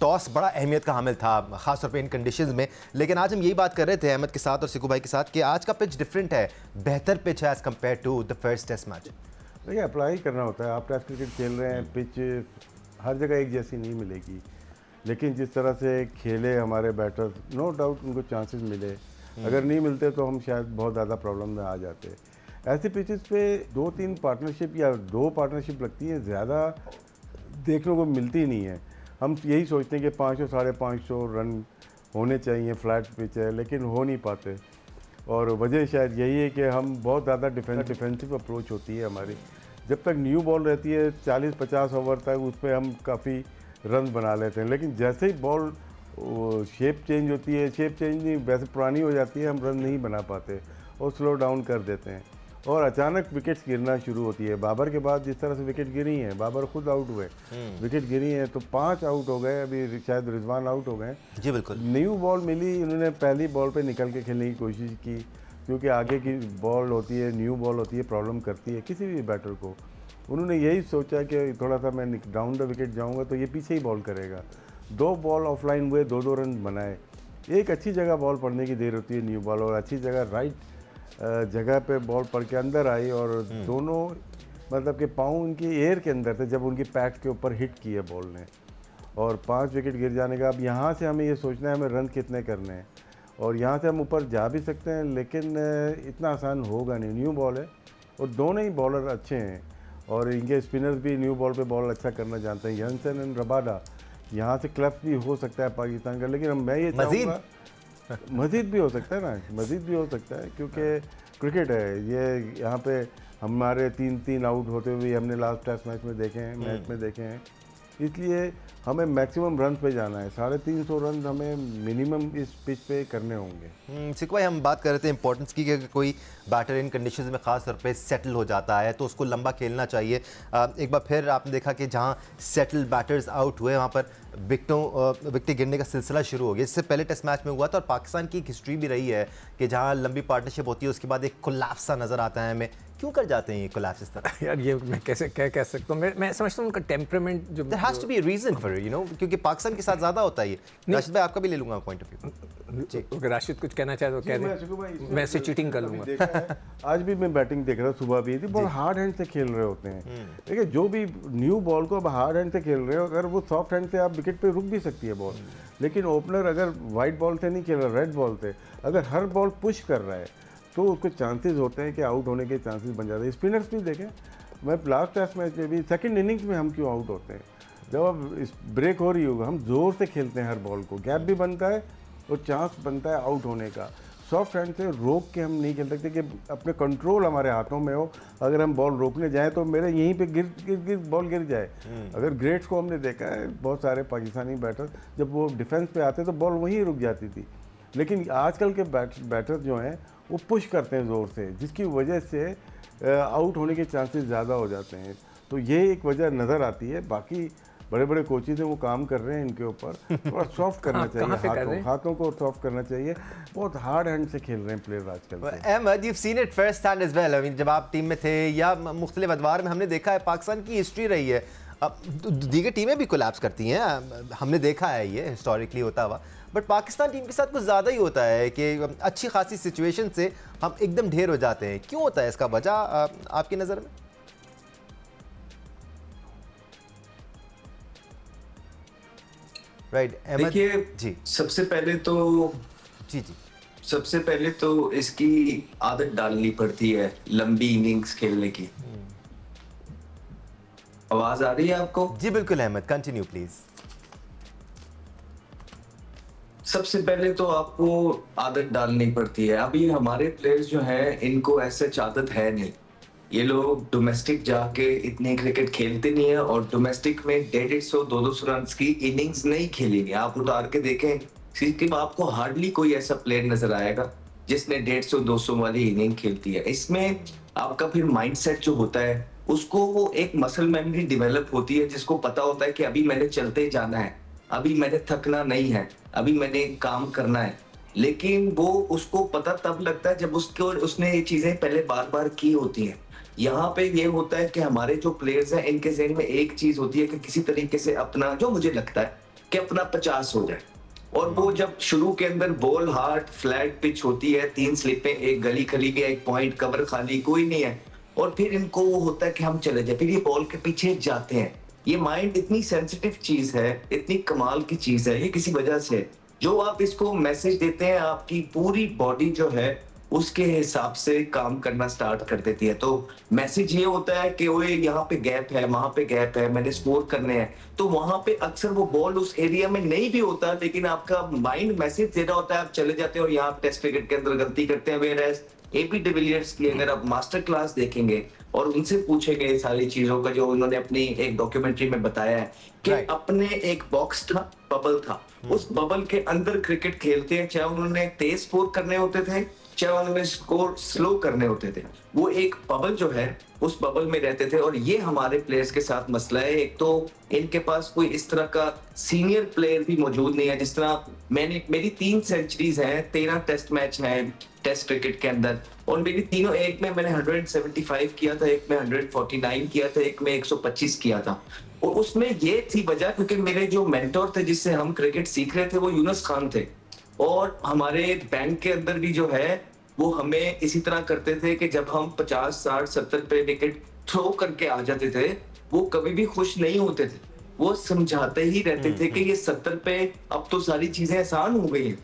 Toss बड़ा अहमियत का हामिल था, खासतौर पे इन कंडीशंस में। लेकिन आज हम यही बात कर रहे थे अहमद के साथ और सिकू भाई के साथ कि आज का पिच डिफरेंट है, बेहतर पिच है as compared to the first test match. देखिए, अप्लाई करना होता है। आप टेस्ट क्रिकेट खेल रहे हैं, पिच हर जगह एक जैसी नहीं मिलेगी, लेकिन जिस तरह से खेले हमारे बैटर्स, नो डाउट उनको चांसेस मिले। अगर नहीं मिलते तो हम शायद बहुत ज़्यादा प्रॉब्लम में आ जाते। ऐसे पिचेस पे 2-3 पार्टनरशिप या 2 पार्टनरशिप लगती है, ज़्यादा देखने को मिलती नहीं है। हम यही सोचते हैं कि 500 साढ़े 500 रन होने चाहिए, फ्लैट पिच है, लेकिन हो नहीं पाते। और वजह शायद यही है कि हम बहुत ज़्यादा डिफेंसिव अप्रोच होती है हमारी। जब तक न्यू बॉल रहती है 40-50 ओवर तक, उस पर हम काफ़ी रन बना लेते हैं, लेकिन जैसे ही बॉल शेप चेंज होती है, शेप चेंज नहीं, वैसे पुरानी हो जाती है, हम रन नहीं बना पाते और स्लो डाउन कर देते हैं और अचानक विकेट्स गिरना शुरू होती है। बाबर के बाद जिस तरह से विकेट गिरी हैं, बाबर खुद आउट हुए, विकेट गिरी हैं तो 5 आउट हो गए, अभी शायद रिजवान आउट हो गए। जी बिल्कुल। न्यू बॉल मिली, उन्होंने पहली बॉल पे निकल के खेलने की कोशिश की, क्योंकि आगे की बॉल होती है, न्यू बॉल होती है, प्रॉब्लम करती है किसी भी बैटर को। उन्होंने यही सोचा कि थोड़ा सा मैं डाउन द विकेट जाऊँगा तो ये पीछे ही बॉल करेगा। 2 बॉल ऑफलाइन हुए, 2-2 रन बनाए। एक अच्छी जगह बॉल पड़ने की देर होती है न्यू बॉल, और अच्छी जगह राइट जगह पे बॉल पड़ के अंदर आई और दोनों मतलब कि पाँव उनकी एयर के अंदर थे जब उनकी पैड के ऊपर हिट किया बॉल ने, और 5 विकेट गिर जाने का। अब यहाँ से हमें ये सोचना है हमें रन कितने करने हैं, और यहाँ से हम ऊपर जा भी सकते हैं, लेकिन इतना आसान होगा नहीं। न्यू बॉल है और दोनों ही बॉलर अच्छे हैं, और इनके स्पिनर्स भी न्यू बॉल पे बॉल अच्छा करना जानते हैं। यंसन एंड रबाडा, यहाँ से क्लफ भी हो सकता है पाकिस्तान का, लेकिन मैं ये चाहूँगा मजीद भी हो सकता है ना, मजीद भी हो सकता है, क्योंकि क्रिकेट है ये। यहाँ पे हमारे 3-3 आउट होते हुए हमने लास्ट टेस्ट मैच में देखे हैं, मैच में देखे हैं, इसलिए हमें मैक्सिमम रन पे जाना है। 350 रन हमें मिनिमम इस पिच पे करने होंगे। सिकू भाई, हम बात कर रहे थे इंपॉर्टेंस की कि कोई बैटर इन कंडीशंस में ख़ास तौर पे सेटल हो जाता है तो उसको लंबा खेलना चाहिए। एक बार फिर आपने देखा कि जहां सेटल बैटर्स आउट हुए वहां पर विकेट गिरने का सिलसिला शुरू हो गया। इससे पहले टेस्ट मैच में हुआ था, और पाकिस्तान की एक हिस्ट्री भी रही है कि जहां लंबी पार्टनरशिप होती है उसके बाद एक कोलैप्स सा नज़र आता है हमें। क्यों कर जाते हैं ये कोलैप्स इस तरह? यार ये मैं कैसे कह सकता हूँ, मैं समझता हूँ उनका टेम्परामेंट जो there has to be a reason for it, you know, क्योंकि पाकिस्तान के साथ ज़्यादा होता है ये। राशिद भाई, आपका भी ले लूँगा पॉइंट ऑफ व्यू। अगर राशिद कुछ कहना चाहे तो कह दे, मैं ऐसे चीटिंग कर लूँगा। आज भी मैं बैटिंग देख रहा हूँ, सुबह भी थी, बहुत हार्ड हैंड से खेल रहे होते हैं। देखिए, जो भी न्यू बॉल को अब हार्ड हैंड से खेल रहे हो, अगर वो सॉफ्ट हैंड से आप विकेट पे रुक भी सकती है बॉल, लेकिन ओपनर अगर वाइट बॉल से नहीं खेल रहा, रेड बॉल से अगर हर बॉल पुश कर रहा है तो उसको चांसेस होते हैं कि आउट होने के चांसेस बन जाते हैं। स्पिनर्स भी देखें, मैं लास्ट टेस्ट मैच में भी सेकंड इनिंग्स में हम क्यों आउट होते हैं, जब अब इस ब्रेक हो रही होगा हम ज़ोर से खेलते हैं हर बॉल को, गैप भी बनता है और चांस बनता है आउट होने का। सॉफ्ट हैंड से रोक के हम नहीं खेल सकते कि अपने कंट्रोल हमारे हाथों में हो। अगर हम बॉल रोकने जाएँ तो मेरे यहीं पे गिर बॉल गिर जाए। अगर ग्रेट्स को हमने देखा है, बहुत सारे पाकिस्तानी बैटर जब वो डिफेंस पे आते तो बॉल वहीं रुक जाती थी, लेकिन आजकल के बैटर जो हैं वो पुश करते हैं ज़ोर से, जिसकी वजह से आउट होने के चांसेस ज़्यादा हो जाते हैं। तो ये एक वजह नज़र आती है। बाकी बड़े बड़े कोचेज हैं, वो काम कर रहे हैं इनके ऊपर, थोड़ा सॉफ्ट करना चाहिए, हाथों को सॉफ्ट करना चाहिए। बहुत हार्ड हैंड से खेल रहे हैं प्लेयर आजकल। Ahmad, you've seen it first hand as well. I mean, जब आप टीम में थे या मुख्तलिफ अदवार में हमने देखा है, पाकिस्तान की हिस्ट्री रही है। अब दीगर टीमें भी कोलैप्स करती हैं, हमने देखा है ये हिस्टोरिकली होता हुआ, बट पाकिस्तान टीम के साथ कुछ ज़्यादा ही होता है कि अच्छी खासी सिचुएशन से हम एकदम ढेर हो जाते हैं। क्यों होता है इसका वजह आपकी नज़र में? राइट, देखिए जी, सबसे पहले तो इसकी आदत डालनी पड़ती है लंबी इनिंग्स खेलने की। आवाज आ रही है आपको? जी बिल्कुल अहमद, कंटिन्यू प्लीज। सबसे पहले तो आपको आदत डालनी पड़ती है। अभी हमारे प्लेयर्स जो हैं इनको ऐसे आदत है नहीं, ये लोग डोमेस्टिक जाके इतने क्रिकेट खेलते नहीं है, और डोमेस्टिक में 150-200 रन की इनिंग्स नहीं खेलेंगे। आप उतार के देखें, सिर्फ आपको हार्डली कोई ऐसा प्लेयर नजर आएगा जिसने 150-200 वाली इनिंग खेलती है। इसमें आपका फिर माइंडसेट जो होता है उसको वो एक मसल मेमोरी डेवलप होती है, जिसको पता होता है कि अभी मैंने चलते जाना है, अभी मैंने थकना नहीं है, अभी मैंने काम करना है। लेकिन वो उसको पता तब लगता है जब उसने ये चीजें पहले बार बार की होती हैं। यहाँ पे ये होता है कि हमारे जो प्लेयर्स हैं इनके ज़हन में एक चीज होती है कि किसी तरीके से अपना, जो मुझे लगता है कि अपना 50 हो जाए। और वो जब शुरू के अंदर बॉल हार्ड फ्लैट पिच होती है, 3 स्लिपें, एक गली खली गया, एक पॉइंट कवर खाली, कोई नहीं है, और फिर इनको वो होता है कि हम चले जाए, फिर ये बॉल के पीछे जाते हैं। ये माइंड इतनी सेंसिटिव चीज है, इतनी कमाल की चीज है, ये किसी वजह से जो आप इसको मैसेज देते हैं, आपकी पूरी बॉडी जो है उसके हिसाब से काम करना स्टार्ट कर देती है। तो मैसेज ये होता है कि ओए यहाँ पे गैप है, वहां पे गैप है, मैंने स्कोर करने हैं। तो वहां पे अक्सर वो बॉल उस एरिया में नहीं भी होता, लेकिन आपका माइंड मैसेज दे रहा होता है, आप चले जाते हैं और यहाँ टेस्ट क्रिकेट के अंदर गलती करते हैं। वेयरएज एबी डिविलियर्स की अगर आप मास्टर क्लास देखेंगे और उनसे पूछेंगे सारी चीजों का, जो उन्होंने अपनी एक डॉक्यूमेंट्री में बताया है कि अपने एक बॉक्स था, बबल था, उस बबल के अंदर क्रिकेट खेलते हैं, चाहे उन्होंने तेज स्कोर करने होते थे, चाहे उन्होंने स्कोर स्लो करने होते थे, वो एक बबल जो है उस बबल में रहते थे। और ये हमारे प्लेयर्स के साथ मसला है, एक तो इनके पास कोई इस तरह का सीनियर प्लेयर भी मौजूद नहीं है। जिस तरह मेरी 3 सेंचुरीज हैं, 13 टेस्ट मैच हैं टेस्ट क्रिकेट के अंदर, और मेरी तीनों, एक में मैंने 175 किया था, एक में 149 किया था, एक में 125 किया था। और उसमें ये थी वजह क्योंकि मेरे जो मेंटोर थे जिससे हम क्रिकेट सीख रहे थे वो यूनुस खान थे, और हमारे बैंक के अंदर भी जो है वो हमें इसी तरह करते थे कि जब हम 50, 60, 70 पे विकेट थ्रो करके आ जाते थे, वो कभी भी खुश नहीं होते थे, वो समझाते ही रहते थे कि ये 70 पे अब तो सारी चीजें आसान हो गई हैं,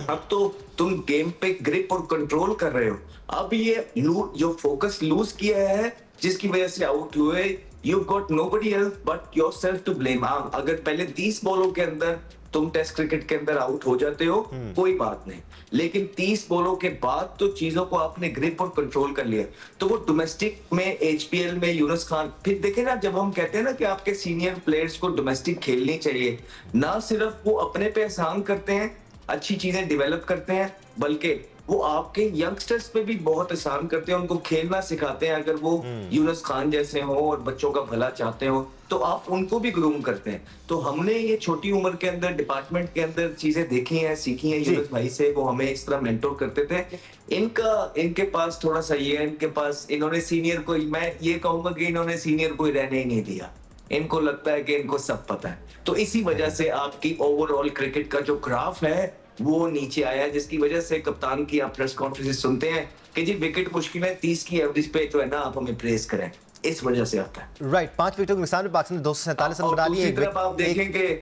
अब तो तुम गेम पे ग्रिप और कंट्रोल कर रहे हो, अब ये जो फोकस लूज किया है जिसकी वजह से आउट हुए, you've got nobody else but yourself to blame। अगर पहले 30 बॉलों के अंदर तुम टेस्ट क्रिकेट के अंदर आउट हो जाते हो कोई बात नहीं, लेकिन 30 बॉलों के बाद तो चीजों को आपने ग्रिप और कंट्रोल कर लिया। तो वो डोमेस्टिक में एचपीएल में यूनुस खान, फिर देखे ना, जब हम कहते हैं ना कि आपके सीनियर प्लेयर्स को डोमेस्टिक खेलनी चाहिए, ना सिर्फ वो अपने पे एहसान करते हैं, अच्छी चीजें डेवलप करते हैं, बल्कि वो आपके यंगस्टर्स पे भी बहुत एहसान करते हैं, उनको खेलना सिखाते हैं। अगर वो यूनुस खान जैसे हो और बच्चों का भला चाहते हो तो आप उनको भी ग्रूम करते हैं। तो हमने ये छोटी उम्र के अंदर डिपार्टमेंट के अंदर चीजें देखी हैं, सीखी हैं यूनुस भाई से, वो हमें इस तरह मेंटोर करते थे। इनके पास थोड़ा सा ये है, इनके पास इन्होंने सीनियर कोई, मैं ये कहूंगा कि इन्होंने सीनियर कोई रहने ही नहीं दिया, इनको लगता है कि इनको सब पता है। तो इसी वजह से आपकी ओवरऑल क्रिकेट का जो ग्राफ है वो नीचे आया, जिसकी वजह से कप्तान की आप प्रेस कॉन्फ्रेंस सुनते हैं कि जी विकेट मुश्किल है, 30 की एवरेज पे तो है ना, आप हमें प्रेस करें, इस वजह से आता है। राइट, 5 विकेटों के नुकसान में पाकिस्तान ने 247 रन बना लिए। आप देखेंगे